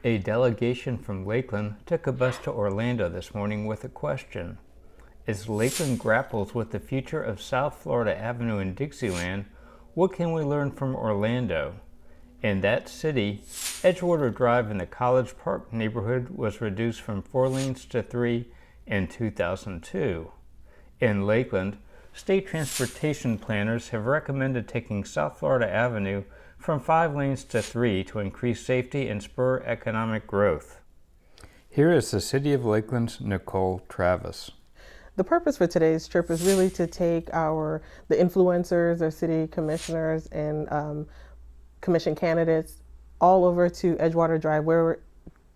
A delegation from Lakeland took a bus to Orlando this morning with a question. As Lakeland grapples with the future of South Florida Avenue in Dixieland, what can we learn from Orlando? In that city, Edgewater Drive in the College Park neighborhood was reduced from 4 lanes to 3 in 2002. In Lakeland, state transportation planners have recommended taking South Florida Avenue from 5 lanes to 3 to increase safety and spur economic growth. Here is the City of Lakeland's Nicole Travis. The purpose for today's trip is really to take the influencers, our city commissioners, and commission candidates all over to Edgewater Drive, where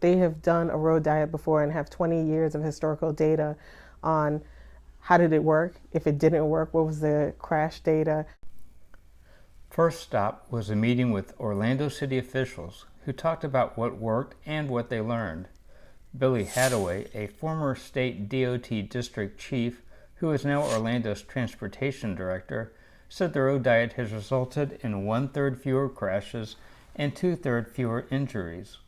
they have done a road diet before and have 20 years of historical data on how did it work, if it didn't work, what was the crash data. First stop was a meeting with Orlando city officials who talked about what worked and what they learned. Billy HATTAWAY, a former state DOT district chief who is now Orlando's transportation director, said the road diet has resulted in 1/3 fewer crashes and 2/3 fewer injuries.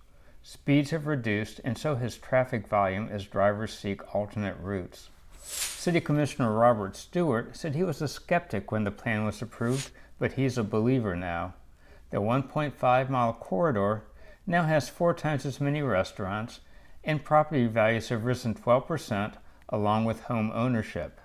Speeds have reduced, and so has traffic volume as drivers seek alternate routes. City Commissioner Robert Stewart said he was a skeptic when the plan was approved, but he's a believer now. The 1.5-mile corridor now has 4 times as many restaurants, and property values have risen 12% along with home ownership.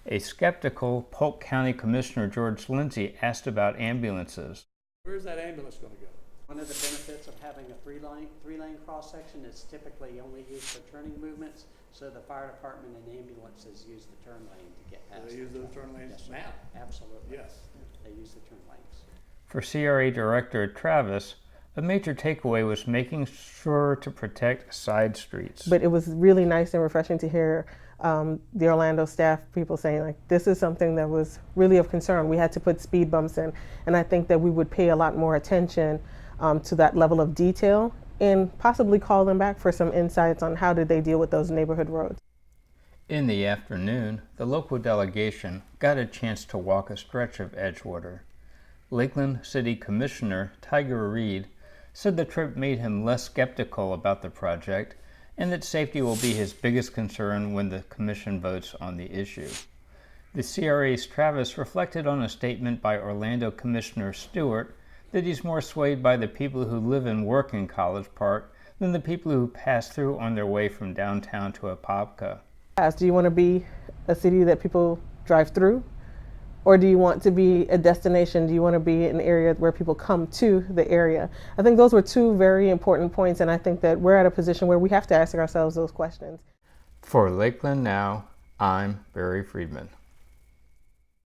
A skeptical Polk County Commissioner George Lindsay asked about ambulances. Where's that ambulance going to go? One of the benefits of having a three-lane cross-section is typically only used for turning movements, so the fire department and ambulances use the turn lane to get past. Do they use those turn lanes yes, now? Absolutely. Yes. They use the turn lanes. For CRA Director Travis, a major takeaway was making sure to protect side streets. But it was really nice and refreshing to hear the Orlando staff people saying, like, this is something that was really of concern. We had to put speed bumps in, and I think that we would pay a lot more attention to that level of detail and possibly call them back for some insights on how did they deal with those neighborhood roads. In the afternoon, the local delegation got a chance to walk a stretch of Edgewater. Lakeland City Commissioner Tiger Reed said the trip made him less skeptical about the project and that safety will be his biggest concern when the commission votes on the issue. The CRA's Travis reflected on a statement by Orlando Commissioner Stewart that he's more swayed by the people who live and work in College Park than the people who pass through on their way from downtown to Apopka. Do you want to be a city that people drive through? Or do you want to be a destination? Do you want to be an area where people come to the area? I think those were 2 very important points, and I think that we're at a position where we have to ask ourselves those questions. For Lakeland Now, I'm Barry Friedman.